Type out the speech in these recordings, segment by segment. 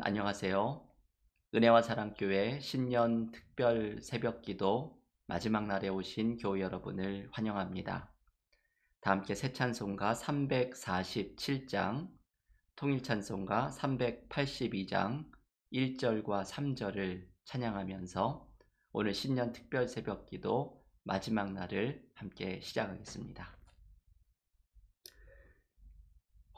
안녕하세요. 은혜와 사랑교회 신년 특별 새벽기도 마지막 날에 오신 교우 여러분을 환영합니다. 다 함께 새 찬송가 347장, 통일찬송가 382장 1절과 3절을 찬양하면서 오늘 신년 특별 새벽기도 마지막 날을 함께 시작하겠습니다.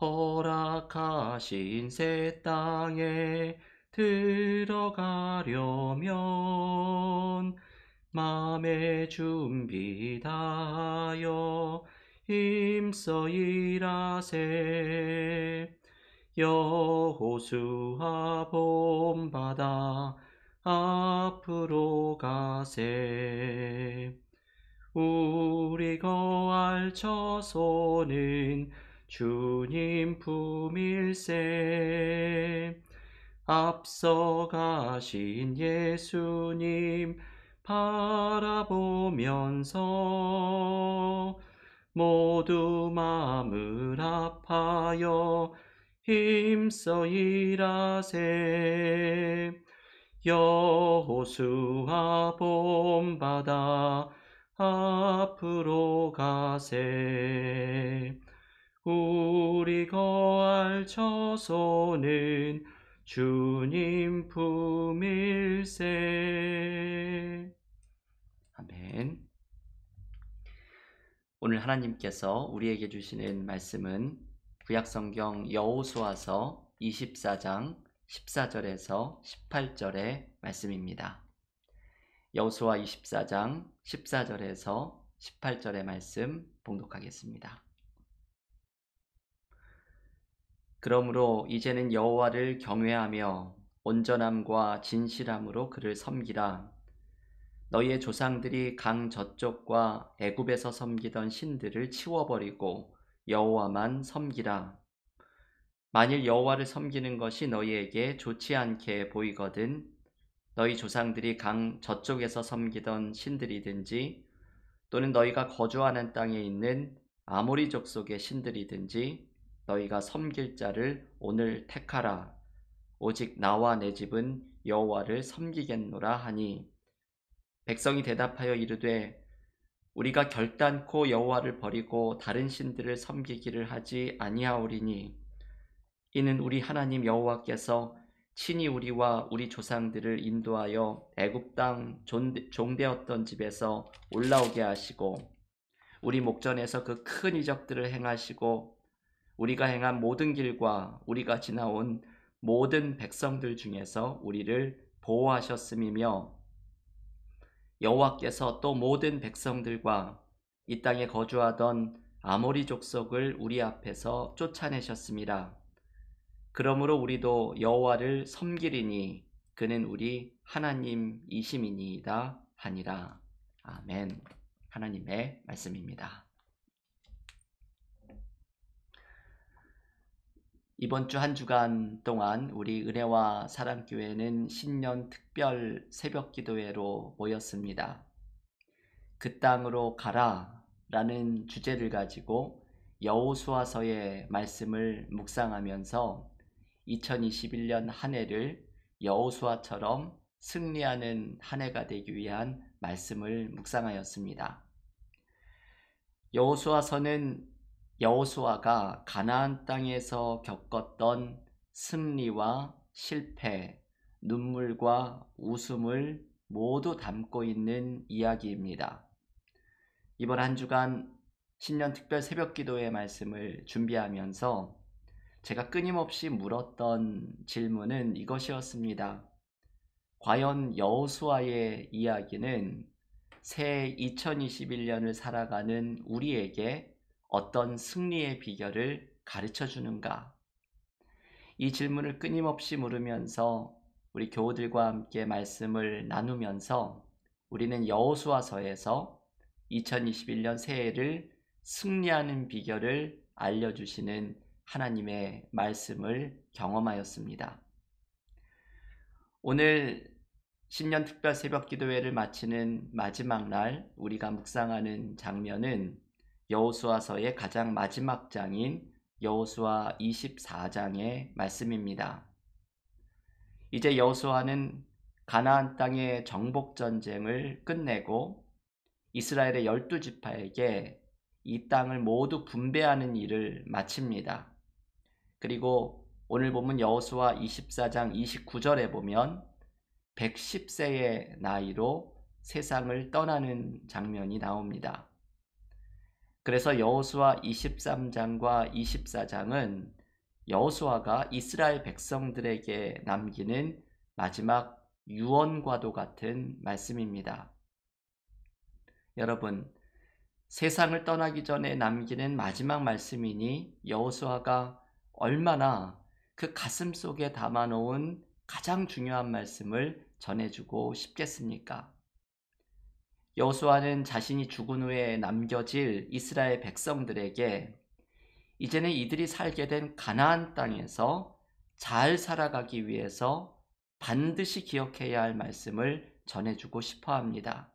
허락하신 새 땅에 들어가려면 마음의 준비 다하여 힘써 일하세. 여호수아 본받아 앞으로 가세. 우리 거할 처소는 주님 품일세. 앞서 가신 예수님 바라보면서 모두 마음을 합하여 힘써 일하세. 여호수아 본받아 앞으로 가세. 우리 거할 처소는 주님 품일세. 아멘. 오늘 하나님께서 우리에게 주시는 말씀은 구약성경 여호수아서 24장 14절에서 18절의 말씀입니다. 여호수아 24장 14절에서 18절의 말씀 봉독하겠습니다. 그러므로 이제는 여호와를 경외하며 온전함과 진실함으로 그를 섬기라. 너희의 조상들이 강 저쪽과 애굽에서 섬기던 신들을 치워버리고 여호와만 섬기라. 만일 여호와를 섬기는 것이 너희에게 좋지 않게 보이거든 너희 조상들이 강 저쪽에서 섬기던 신들이든지 또는 너희가 거주하는 땅에 있는 아모리 족속의 신들이든지 너희가 섬길 자를 오늘 택하라. 오직 나와 내 집은 여호와를 섬기겠노라 하니 백성이 대답하여 이르되 우리가 결단코 여호와를 버리고 다른 신들을 섬기기를 하지 아니하오리니 이는 우리 하나님 여호와께서 친히 우리와 우리 조상들을 인도하여 애굽 땅 종되었던 집에서 올라오게 하시고 우리 목전에서 그 큰 이적들을 행하시고 우리가 행한 모든 길과 우리가 지나온 모든 백성들 중에서 우리를 보호하셨음이며 여호와께서 또 모든 백성들과 이 땅에 거주하던 아모리 족속을 우리 앞에서 쫓아내셨습니다. 그러므로 우리도 여호와를 섬기리니 그는 우리 하나님이심이니이다 하니라. 아멘. 하나님의 말씀입니다. 이번 주 한 주간 동안 우리 은혜와 사랑교회는 신년 특별 새벽 기도회로 모였습니다. 그 땅으로 가라 라는 주제를 가지고 여호수아서의 말씀을 묵상하면서 2021년 한 해를 여호수아처럼 승리하는 한 해가 되기 위한 말씀을 묵상하였습니다. 여호수아서는 여호수아가 가나안 땅에서 겪었던 승리와 실패, 눈물과 웃음을 모두 담고 있는 이야기입니다. 이번 한 주간 신년 특별 새벽 기도의 말씀을 준비하면서 제가 끊임없이 물었던 질문은 이것이었습니다. 과연 여호수아의 이야기는 새 2021년을 살아가는 우리에게 어떤 승리의 비결을 가르쳐 주는가? 이 질문을 끊임없이 물으면서 우리 교우들과 함께 말씀을 나누면서 우리는 여호수아서에서 2021년 새해를 승리하는 비결을 알려주시는 하나님의 말씀을 경험하였습니다. 오늘 신년 특별 새벽 기도회를 마치는 마지막 날 우리가 묵상하는 장면은 여호수아서의 가장 마지막 장인 여호수아 24장의 말씀입니다. 이제 여호수아는 가나안 땅의 정복 전쟁을 끝내고 이스라엘의 12지파에게 이 땅을 모두 분배하는 일을 마칩니다. 그리고 오늘 본문 여호수아 24장 29절에 보면 110세의 나이로 세상을 떠나는 장면이 나옵니다. 그래서 여호수아 23장과 24장은 여호수아가 이스라엘 백성들에게 남기는 마지막 유언과도 같은 말씀입니다. 여러분, 세상을 떠나기 전에 남기는 마지막 말씀이니 여호수아가 얼마나 그 가슴 속에 담아놓은 가장 중요한 말씀을 전해주고 싶겠습니까? 여호수아는 자신이 죽은 후에 남겨질 이스라엘 백성들에게 이제는 이들이 살게 된 가나안 땅에서 잘 살아가기 위해서 반드시 기억해야 할 말씀을 전해주고 싶어 합니다.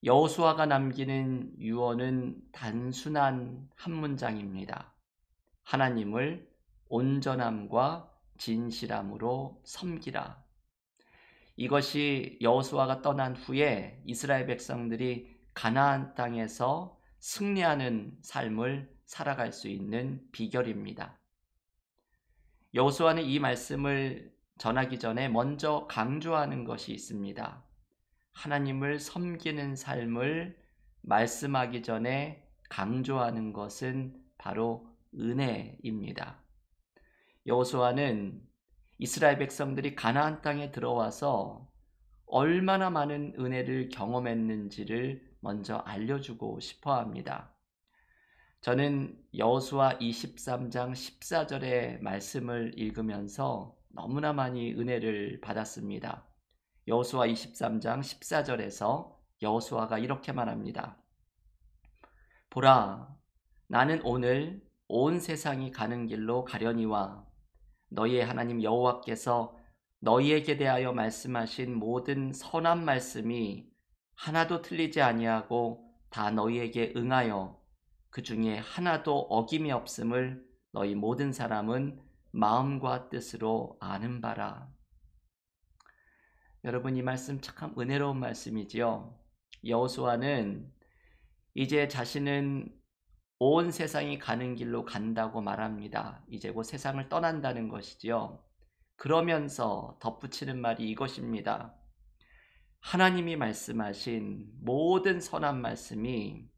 여호수아가 남기는 유언은 단순한 한 문장입니다. 하나님을 온전함과 진실함으로 섬기라. 이것이 여호수아가 떠난 후에 이스라엘 백성들이 가나안 땅에서 승리하는 삶을 살아갈 수 있는 비결입니다. 여호수아는 이 말씀을 전하기 전에 먼저 강조하는 것이 있습니다. 하나님을 섬기는 삶을 말씀하기 전에 강조하는 것은 바로 은혜입니다. 여호수아는 이스라엘 백성들이 가나안 땅에 들어와서 얼마나 많은 은혜를 경험했는지를 먼저 알려주고 싶어 합니다. 저는 여호수아 23장 14절의 말씀을 읽으면서 너무나 많이 은혜를 받았습니다. 여호수아 23장 14절에서 여호수아가 이렇게 말합니다. 보라, 나는 오늘 온 세상이 가는 길로 가려니와 너희의 하나님 여호와께서 너희에게 대하여 말씀하신 모든 선한 말씀이 하나도 틀리지 아니하고 다 너희에게 응하여 그 중에 하나도 어김이 없음을 너희 모든 사람은 마음과 뜻으로 아는 바라. 여러분, 이 말씀 참 은혜로운 말씀이지요. 여호수아는 이제 자신은 온 세상이 가는 길로 간다고 말합니다. 이제 곧 세상을 떠난다는 것이지요. 그러면서 덧붙이는 말이 이것입니다. 하나님이 말씀하신 모든 선한 말씀이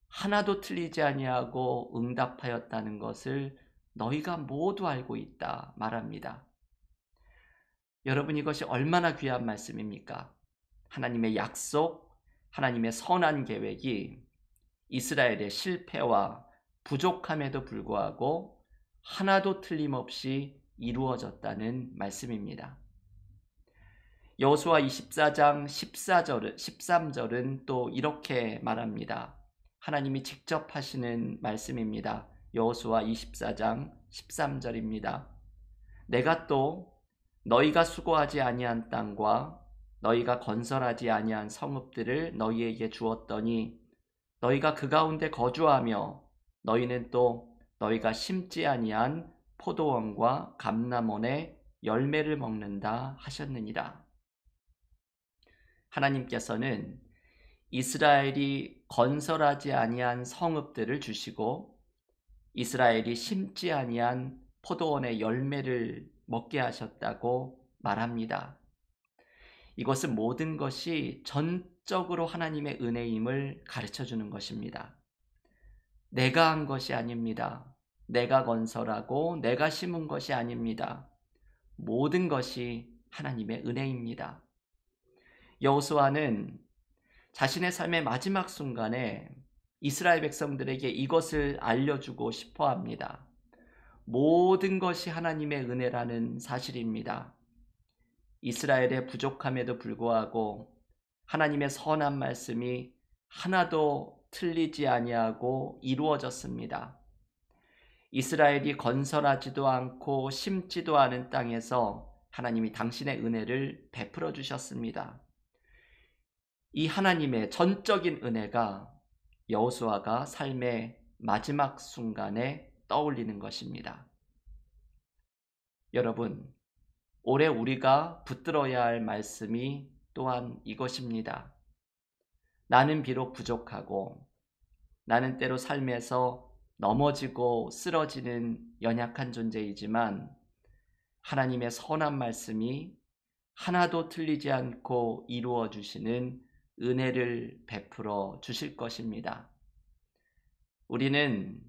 하나도 틀리지 아니하고 응답하였다는 것을 너희가 모두 알고 있다 말합니다. 여러분, 이것이 얼마나 귀한 말씀입니까? 하나님의 약속, 하나님의 선한 계획이 이스라엘의 실패와 부족함에도 불구하고 하나도 틀림없이 이루어졌다는 말씀입니다. 여호수아 24장 13절은 또 이렇게 말합니다. 하나님이 직접 하시는 말씀입니다. 여호수아 24장 13절입니다. 내가 또 너희가 수고하지 아니한 땅과 너희가 건설하지 아니한 성읍들을 너희에게 주었더니 너희가 그 가운데 거주하며 너희는 또 너희가 심지 아니한 포도원과 감람원의 열매를 먹는다 하셨느니라. 하나님께서는 이스라엘이 건설하지 아니한 성읍들을 주시고 이스라엘이 심지 아니한 포도원의 열매를 먹게 하셨다고 말합니다. 이것은 모든 것이 전적으로 하나님의 은혜임을 가르쳐주는 것입니다. 내가 한 것이 아닙니다. 내가 건설하고 내가 심은 것이 아닙니다. 모든 것이 하나님의 은혜입니다. 여호수아는 자신의 삶의 마지막 순간에 이스라엘 백성들에게 이것을 알려주고 싶어 합니다. 모든 것이 하나님의 은혜라는 사실입니다. 이스라엘의 부족함에도 불구하고 하나님의 선한 말씀이 하나도 틀리지 아니하고 이루어졌습니다. 이스라엘이 건설하지도 않고 심지도 않은 땅에서 하나님이 당신의 은혜를 베풀어 주셨습니다. 이 하나님의 전적인 은혜가 여호수아가 삶의 마지막 순간에 떠올리는 것입니다. 여러분, 올해 우리가 붙들어야 할 말씀이 또한 이것입니다. 나는 비록 부족하고 나는 때로 삶에서 넘어지고 쓰러지는 연약한 존재이지만 하나님의 선한 말씀이 하나도 틀리지 않고 이루어 주시는 은혜를 베풀어 주실 것입니다. 우리는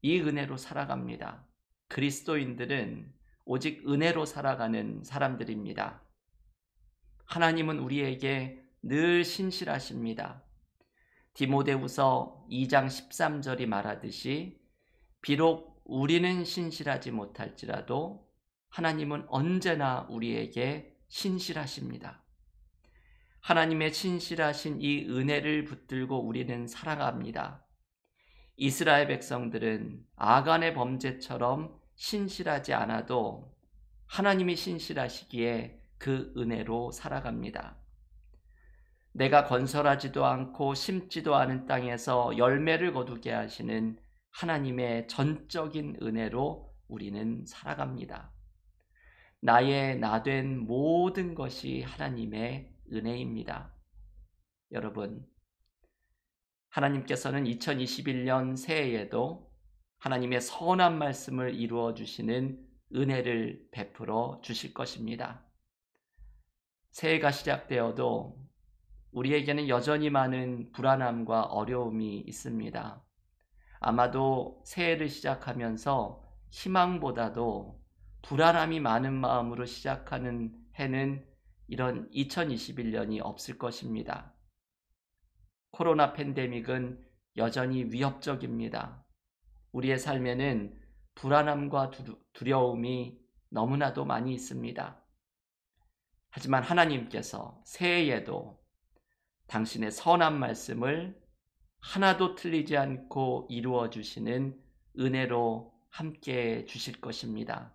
이 은혜로 살아갑니다. 그리스도인들은 오직 은혜로 살아가는 사람들입니다. 하나님은 우리에게 늘 신실하십니다. 디모데후서 2장 13절이 말하듯이 비록 우리는 신실하지 못할지라도 하나님은 언제나 우리에게 신실하십니다. 하나님의 신실하신 이 은혜를 붙들고 우리는 살아갑니다. 이스라엘 백성들은 아간의 범죄처럼 신실하지 않아도 하나님이 신실하시기에 그 은혜로 살아갑니다. 내가 건설하지도 않고 심지도 않은 땅에서 열매를 거두게 하시는 하나님의 전적인 은혜로 우리는 살아갑니다. 나의 나된 모든 것이 하나님의 은혜입니다. 여러분, 하나님께서는 2021년 새해에도 하나님의 선한 말씀을 이루어 주시는 은혜를 베풀어 주실 것입니다. 새해가 시작되어도 우리에게는 여전히 많은 불안함과 어려움이 있습니다. 아마도 새해를 시작하면서 희망보다도 불안함이 많은 마음으로 시작하는 해는 이런 2021년이 없을 것입니다. 코로나 팬데믹은 여전히 위협적입니다. 우리의 삶에는 불안함과 두려움이 너무나도 많이 있습니다. 하지만 하나님께서 새해에도 당신의 선한 말씀을 하나도 틀리지 않고 이루어 주시는 은혜로 함께 주실 것입니다.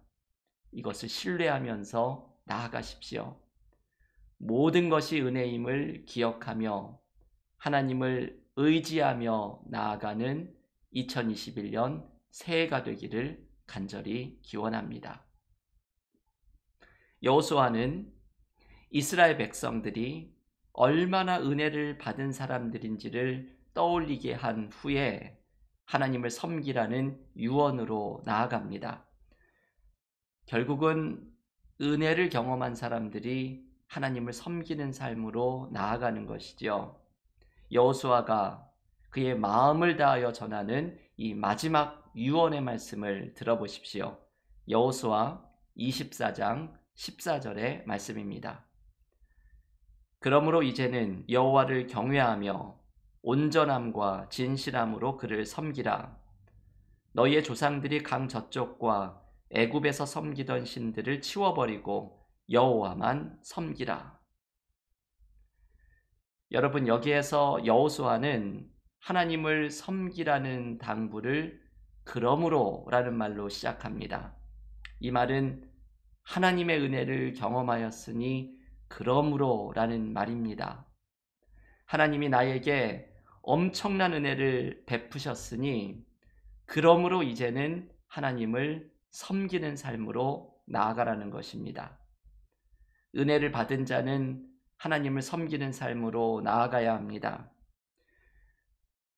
이것을 신뢰하면서 나아가십시오. 모든 것이 은혜임을 기억하며 하나님을 의지하며 나아가는 2021년 새해가 되기를 간절히 기원합니다. 여호수아는 이스라엘 백성들이 얼마나 은혜를 받은 사람들인지를 떠올리게 한 후에 하나님을 섬기라는 유언으로 나아갑니다. 결국은 은혜를 경험한 사람들이 하나님을 섬기는 삶으로 나아가는 것이죠. 여호수아가 그의 마음을 다하여 전하는 이 마지막 유언의 말씀을 들어보십시오. 여호수아 24장 14절의 말씀입니다. 그러므로 이제는 여호와를 경외하며 온전함과 진실함으로 그를 섬기라. 너희의 조상들이 강 저쪽과 애굽에서 섬기던 신들을 치워버리고 여호와만 섬기라. 여러분, 여기에서 여호수아는 하나님을 섬기라는 당부를 그러므로 라는 말로 시작합니다. 이 말은 하나님의 은혜를 경험하였으니 그러므로 라는 말입니다. 하나님이 나에게 엄청난 은혜를 베푸셨으니 그러므로 이제는 하나님을 섬기는 삶으로 나아가라는 것입니다. 은혜를 받은 자는 하나님을 섬기는 삶으로 나아가야 합니다.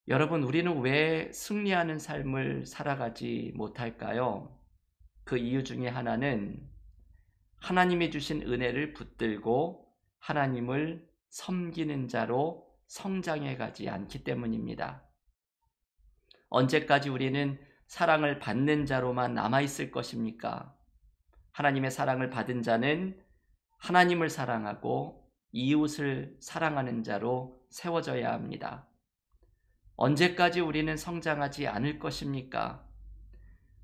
여러분, 우리는 왜 승리하는 삶을 살아가지 못할까요? 그 이유 중에 하나는 하나님이 주신 은혜를 붙들고 하나님을 섬기는 자로 성장해 가지 않기 때문입니다. 언제까지 우리는 사랑을 받는 자로만 남아있을 것입니까? 하나님의 사랑을 받은 자는 하나님을 사랑하고 이웃을 사랑하는 자로 세워져야 합니다. 언제까지 우리는 성장하지 않을 것입니까?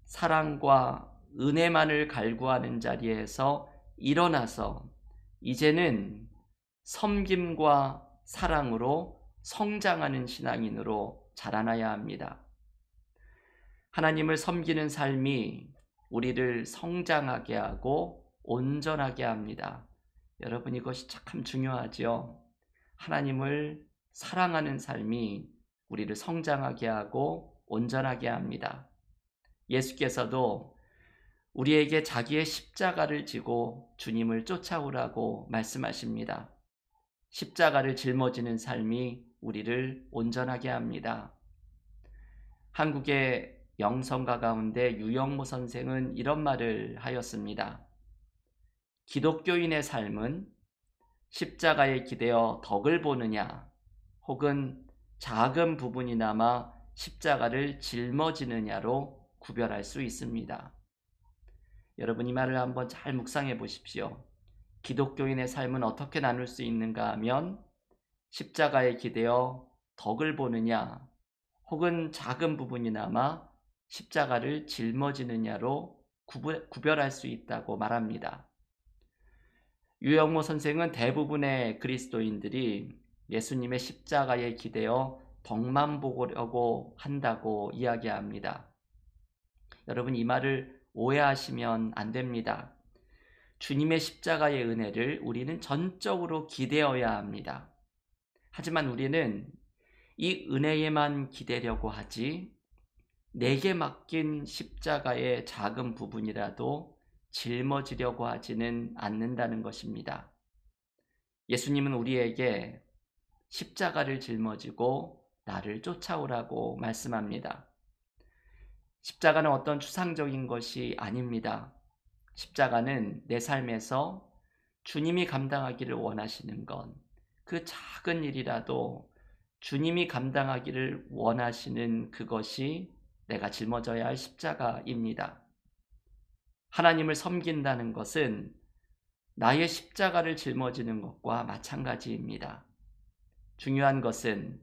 사랑과 은혜만을 갈구하는 자리에서 일어나서 이제는 섬김과 사랑으로 성장하는 신앙인으로 자라나야 합니다. 하나님을 섬기는 삶이 우리를 성장하게 하고 온전하게 합니다. 여러분, 이것이 참 중요하죠. 하나님을 사랑하는 삶이 우리를 성장하게 하고 온전하게 합니다. 예수께서도 우리에게 자기의 십자가를 지고 주님을 쫓아오라고 말씀하십니다. 십자가를 짊어지는 삶이 우리를 온전하게 합니다. 한국의 영성가 가운데 유영모 선생은 이런 말을 하였습니다. 기독교인의 삶은 십자가에 기대어 덕을 보느냐, 혹은 작은 부분이나마 십자가를 짊어지느냐로 구별할 수 있습니다. 여러분, 이 말을 한번 잘 묵상해 보십시오. 기독교인의 삶은 어떻게 나눌 수 있는가 하면 십자가에 기대어 덕을 보느냐, 혹은 작은 부분이나마 십자가를 짊어지느냐로 구별할 수 있다고 말합니다. 유영모 선생은 대부분의 그리스도인들이 예수님의 십자가에 기대어 덕만 보려고 한다고 이야기합니다. 여러분, 이 말을 오해하시면 안 됩니다. 주님의 십자가의 은혜를 우리는 전적으로 기대어야 합니다. 하지만 우리는 이 은혜에만 기대려고 하지 내게 맡긴 십자가의 작은 부분이라도 짊어지려고 하지는 않는다는 것입니다. 예수님은 우리에게 십자가를 짊어지고 나를 쫓아오라고 말씀합니다. 십자가는 어떤 추상적인 것이 아닙니다. 십자가는 내 삶에서 주님이 감당하기를 원하시는 것, 그 작은 일이라도 주님이 감당하기를 원하시는 그것이 내가 짊어져야 할 십자가입니다. 하나님을 섬긴다는 것은 나의 십자가를 짊어지는 것과 마찬가지입니다. 중요한 것은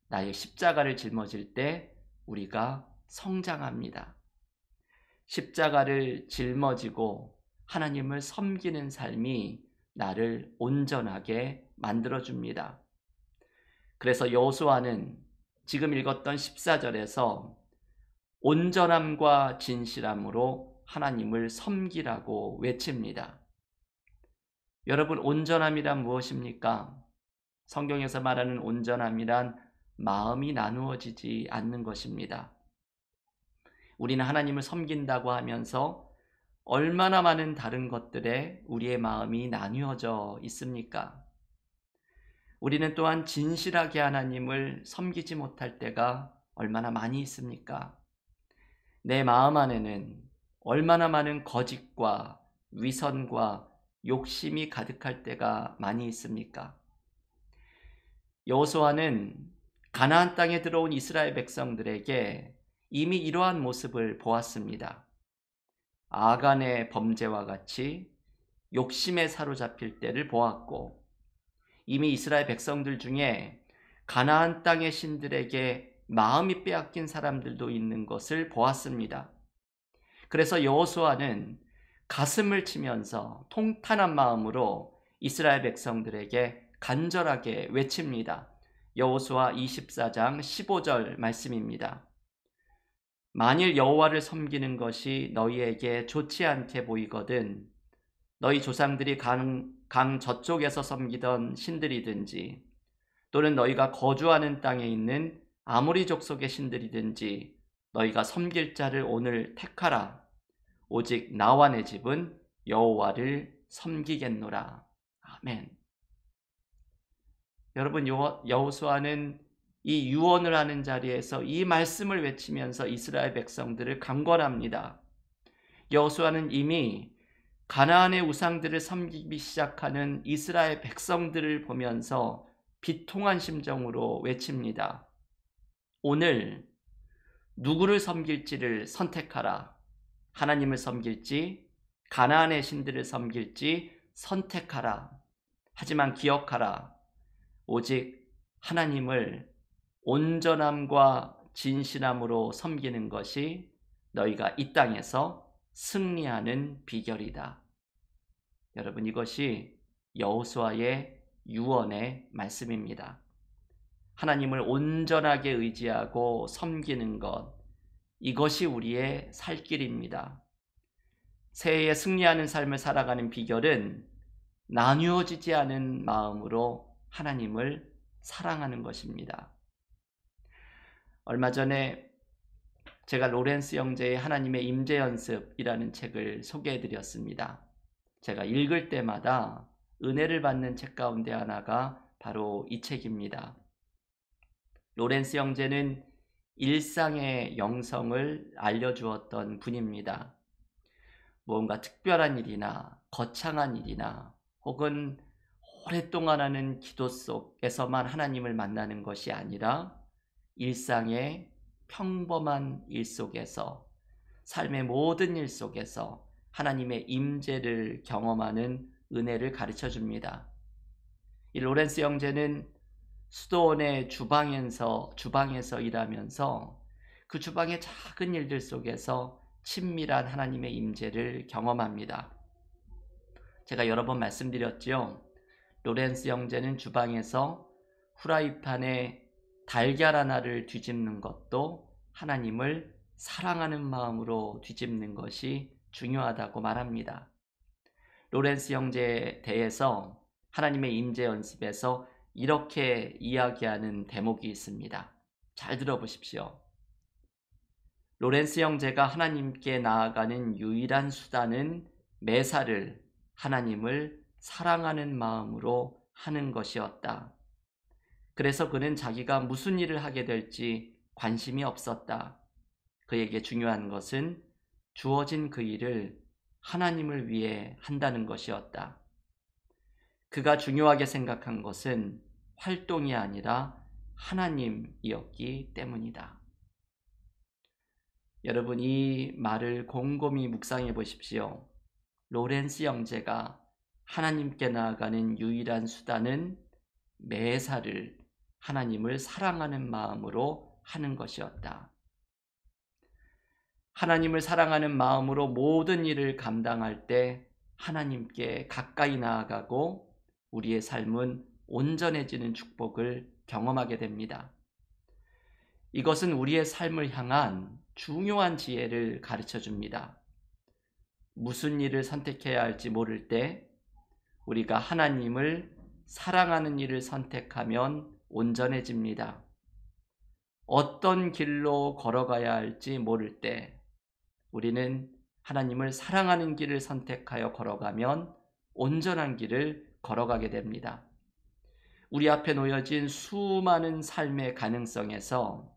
나의 십자가를 짊어질 때 우리가 성장합니다. 십자가를 짊어지고 하나님을 섬기는 삶이 나를 온전하게 만들어줍니다. 그래서 여호수아는 지금 읽었던 14절에서 온전함과 진실함으로 하나님을 섬기라고 외칩니다. 여러분, 온전함이란 무엇입니까? 성경에서 말하는 온전함이란 마음이 나누어지지 않는 것입니다. 우리는 하나님을 섬긴다고 하면서 얼마나 많은 다른 것들에 우리의 마음이 나뉘어져 있습니까? 우리는 또한 진실하게 하나님을 섬기지 못할 때가 얼마나 많이 있습니까? 내 마음 안에는 얼마나 많은 거짓과 위선과 욕심이 가득할 때가 많이 있습니까? 여호수아는 가나안 땅에 들어온 이스라엘 백성들에게 이미 이러한 모습을 보았습니다. 아간의 범죄와 같이 욕심에 사로잡힐 때를 보았고, 이미 이스라엘 백성들 중에 가나안 땅의 신들에게 마음이 빼앗긴 사람들도 있는 것을 보았습니다. 그래서 여호수아는 가슴을 치면서 통탄한 마음으로 이스라엘 백성들에게 간절하게 외칩니다. 여호수아 24장 15절 말씀입니다. 만일 여호와를 섬기는 것이 너희에게 좋지 않게 보이거든 너희 조상들이 강 저쪽에서 섬기던 신들이든지 또는 너희가 거주하는 땅에 있는 아모리 족속의 신들이든지 너희가 섬길 자를 오늘 택하라. 오직 나와 내 집은 여호와를 섬기겠노라. 아멘. 여러분, 여호수아는 이 유언을 하는 자리에서 이 말씀을 외치면서 이스라엘 백성들을 강권합니다. 여호수아는 이미 가나안의 우상들을 섬기기 시작하는 이스라엘 백성들을 보면서 비통한 심정으로 외칩니다. 오늘 누구를 섬길지를 선택하라. 하나님을 섬길지 가나안의 신들을 섬길지 선택하라. 하지만 기억하라. 오직 하나님을 온전함과 진실함으로 섬기는 것이 너희가 이 땅에서 승리하는 비결이다. 여러분, 이것이 여호수아의 유언의 말씀입니다. 하나님을 온전하게 의지하고 섬기는 것, 이것이 우리의 살 길입니다. 새해에 승리하는 삶을 살아가는 비결은 나뉘어지지 않은 마음으로 하나님을 사랑하는 것입니다. 얼마 전에 제가 로렌스 형제의 하나님의 임재 연습이라는 책을 소개해 드렸습니다. 제가 읽을 때마다 은혜를 받는 책 가운데 하나가 바로 이 책입니다. 로렌스 형제는 일상의 영성을 알려주었던 분입니다. 뭔가 특별한 일이나 거창한 일이나 혹은 오랫동안 하는 기도 속에서만 하나님을 만나는 것이 아니라 일상의 평범한 일 속에서, 삶의 모든 일 속에서 하나님의 임재를 경험하는 은혜를 가르쳐 줍니다. 이 로렌스 형제는 수도원의 주방에서 일하면서 그 주방의 작은 일들 속에서 친밀한 하나님의 임재를 경험합니다. 제가 여러 번 말씀드렸죠. 로렌스 형제는 주방에서 후라이팬에 달걀 하나를 뒤집는 것도 하나님을 사랑하는 마음으로 뒤집는 것이 중요하다고 말합니다. 로렌스 형제에 대해서 하나님의 임재 연습에서 이렇게 이야기하는 대목이 있습니다. 잘 들어보십시오. 로렌스 형제가 하나님께 나아가는 유일한 수단은 매사를 하나님을 사랑하는 마음으로 하는 것이었다. 그래서 그는 자기가 무슨 일을 하게 될지 관심이 없었다. 그에게 중요한 것은 주어진 그 일을 하나님을 위해 한다는 것이었다. 그가 중요하게 생각한 것은 활동이 아니라 하나님이었기 때문이다. 여러분, 이 말을 곰곰이 묵상해 보십시오. 로렌스 형제가 하나님께 나아가는 유일한 수단은 매사를 하나님을 사랑하는 마음으로 하는 것이었다. 하나님을 사랑하는 마음으로 모든 일을 감당할 때 하나님께 가까이 나아가고 우리의 삶은 온전해지는 축복을 경험하게 됩니다. 이것은 우리의 삶을 향한 중요한 지혜를 가르쳐 줍니다. 무슨 일을 선택해야 할지 모를 때 우리가 하나님을 사랑하는 일을 선택하면 온전해집니다. 어떤 길로 걸어가야 할지 모를 때 우리는 하나님을 사랑하는 길을 선택하여 걸어가면 온전한 길을 걸어가게 됩니다. 우리 앞에 놓여진 수많은 삶의 가능성에서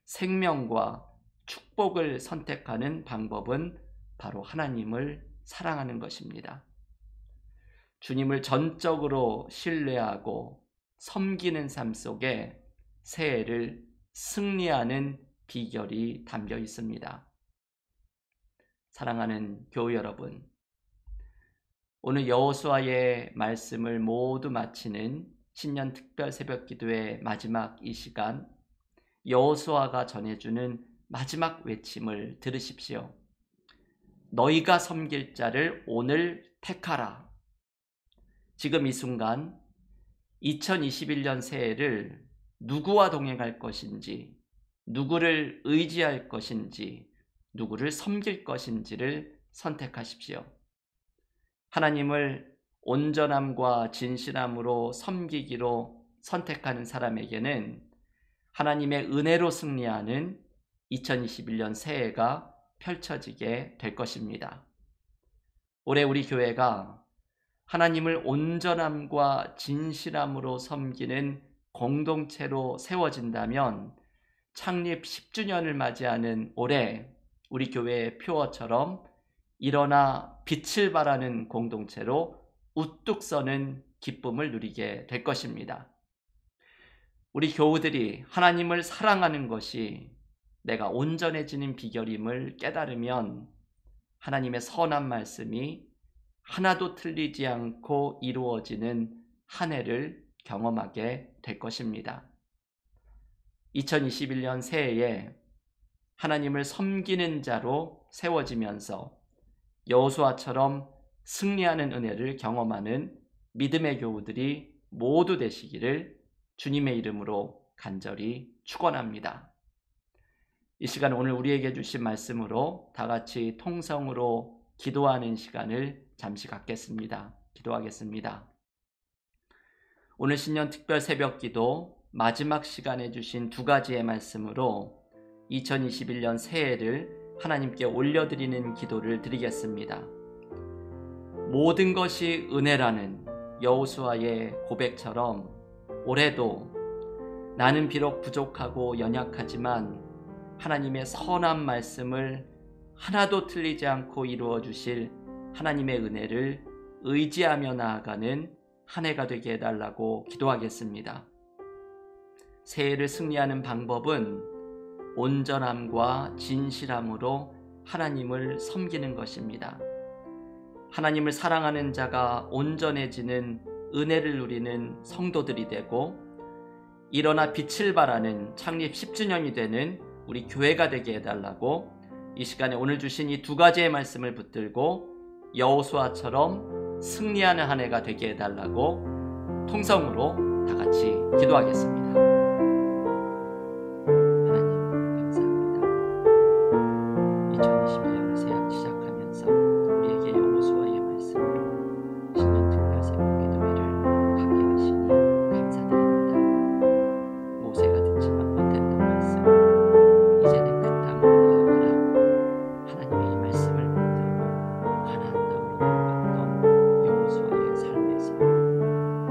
생명과 축복을 선택하는 방법은 바로 하나님을 사랑하는 것입니다. 주님을 전적으로 신뢰하고 섬기는 삶 속에 새해를 승리하는 비결이 담겨 있습니다. 사랑하는 교우 여러분, 오늘 여호수아의 말씀을 모두 마치는 신년 특별 새벽 기도의 마지막 이 시간, 여호수아가 전해주는 마지막 외침을 들으십시오. 너희가 섬길 자를 오늘 택하라. 지금 이 순간 2021년 새해를 누구와 동행할 것인지, 누구를 의지할 것인지, 누구를 섬길 것인지를 선택하십시오. 하나님을 온전함과 진실함으로 섬기기로 선택하는 사람에게는 하나님의 은혜로 승리하는 2021년 새해가 펼쳐지게 될 것입니다. 올해 우리 교회가 하나님을 온전함과 진실함으로 섬기는 공동체로 세워진다면 창립 10주년을 맞이하는 올해 우리 교회의 표어처럼 일어나 빛을 발하는 공동체로 우뚝 서는 기쁨을 누리게 될 것입니다. 우리 교우들이 하나님을 사랑하는 것이 내가 온전해지는 비결임을 깨달으면 하나님의 선한 말씀이 하나도 틀리지 않고 이루어지는 한 해를 경험하게 될 것입니다. 2021년 새해에 하나님을 섬기는 자로 세워지면서 여호수아처럼 승리하는 은혜를 경험하는 믿음의 교우들이 모두 되시기를 주님의 이름으로 간절히 축원합니다. 이 시간 오늘 우리에게 주신 말씀으로 다 같이 통성으로 기도하는 시간을 잠시 갖겠습니다. 기도하겠습니다. 오늘 신년 특별 새벽 기도 마지막 시간에 주신 두 가지의 말씀으로 2021년 새해를 하나님께 올려드리는 기도를 드리겠습니다. 모든 것이 은혜라는 여호수아의 고백처럼 올해도 나는 비록 부족하고 연약하지만 하나님의 선한 말씀을 하나도 틀리지 않고 이루어 주실 하나님의 은혜를 의지하며 나아가는 한 해가 되게 해달라고 기도하겠습니다. 새해를 승리하는 방법은 온전함과 진실함으로 하나님을 섬기는 것입니다. 하나님을 사랑하는 자가 온전해지는 은혜를 누리는 성도들이 되고 일어나 빛을 발하는 창립 10주년이 되는 우리 교회가 되게 해달라고 이 시간에 오늘 주신 이 두 가지의 말씀을 붙들고 여호수아처럼 승리하는 한 해가 되게 해달라고 통성으로 다 같이 기도하겠습니다. 하나님 감사합니다. 2021년을 새해 시작하면서 우리에게 여호수아의 말씀으로 신년 특별 새벽 기도회를 갖게 하시니 감사드립니다. 모세가 듣지만 못했던 말씀, 이제는 그 땅으로 나아가라. 하나님의 이 말씀을 붙들고 가나안 땅으로 들어갔던 여호수아의 삶에서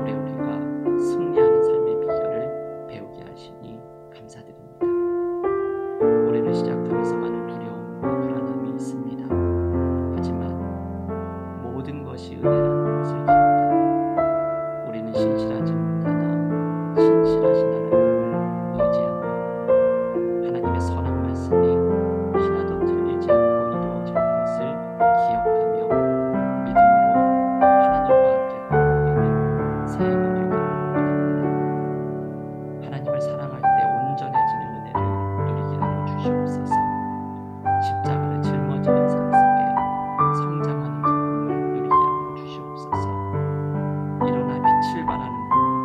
우리가 승리하는 삶의 비결을 배우게 하시니 감사드립니다. 올해를 시작하면서 많은 두려움과 불안함이 있습니다. 하지만 모든 것이 은혜라는 것을 기억하고 우리는 신실하지 못하나 신실하신 하나님을 의지하며 하나님의 선한 말씀이 하나도 틀리지 않고 이루어질 것을 기억하며 믿음으로 하나님과 함께 걸어가는 새해가 되기를 원합니다. 하나님을 사랑할 때 온전해지는 은혜를 누리게 하여 주시옵소서. 십자가를 짊어지는 삶 속에 성장하는 기쁨을 누리게 하여 주시옵소서. 일어나 빛을 발하는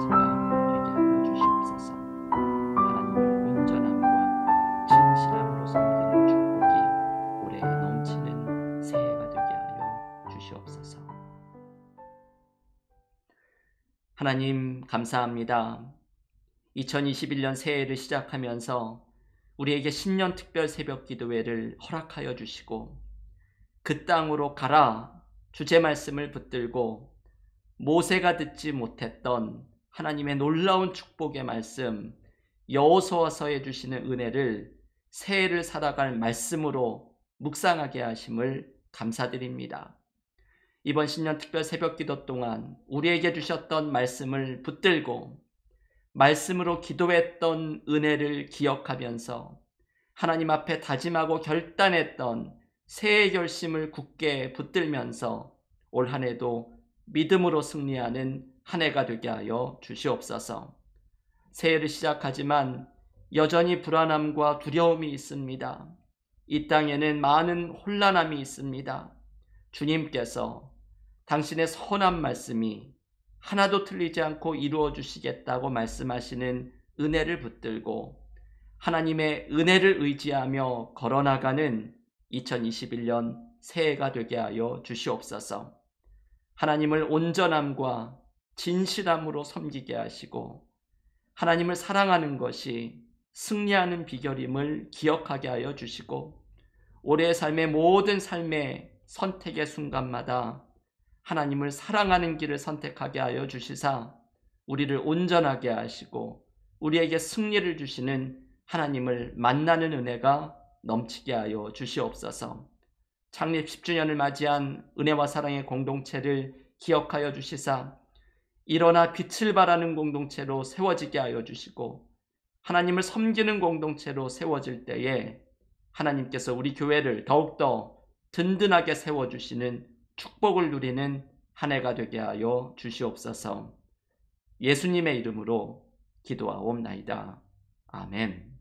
자가 되게 하여 주시옵소서. 하나님을 온전함과 진실함으로 섬기는 축복이 올해 넘치는 새해가 되게 하여 주시옵소서. 하나님 감사합니다. 2021년 새해를 시작하면서 우리에게 신년 특별 새벽 기도회를 허락하여 주시고 그 땅으로 가라 주제 말씀을 붙들고 모세가 듣지 못했던 하나님의 놀라운 축복의 말씀 여호수아서에 주시는 은혜를 새해를 살아갈 말씀으로 묵상하게 하심을 감사드립니다. 이번 신년 특별 새벽 기도 동안 우리에게 주셨던 말씀을 붙들고 말씀으로 기도했던 은혜를 기억하면서 하나님 앞에 다짐하고 결단했던 새해 결심을 굳게 붙들면서 올 한 해도 믿음으로 승리하는 한 해가 되게 하여 주시옵소서. 새해를 시작하지만 여전히 불안함과 두려움이 있습니다. 이 땅에는 많은 혼란함이 있습니다. 주님께서 당신의 선한 말씀이 하나도 틀리지 않고 이루어 주시겠다고 말씀하시는 은혜를 붙들고 하나님의 은혜를 의지하며 걸어나가는 2021년 새해가 되게 하여 주시옵소서. 하나님을 온전함과 진실함으로 섬기게 하시고 하나님을 사랑하는 것이 승리하는 비결임을 기억하게 하여 주시고 올해의 삶의 모든 삶의 선택의 순간마다 하나님을 사랑하는 길을 선택하게 하여 주시사 우리를 온전하게 하시고 우리에게 승리를 주시는 하나님을 만나는 은혜가 넘치게 하여 주시옵소서. 창립 10주년을 맞이한 은혜와 사랑의 공동체를 기억하여 주시사 일어나 빛을 발하는 공동체로 세워지게 하여 주시고 하나님을 섬기는 공동체로 세워질 때에 하나님께서 우리 교회를 더욱더 든든하게 세워주시는 축복을 누리는 한 해가 되게 하여 주시옵소서. 예수님의 이름으로 기도하옵나이다. 아멘.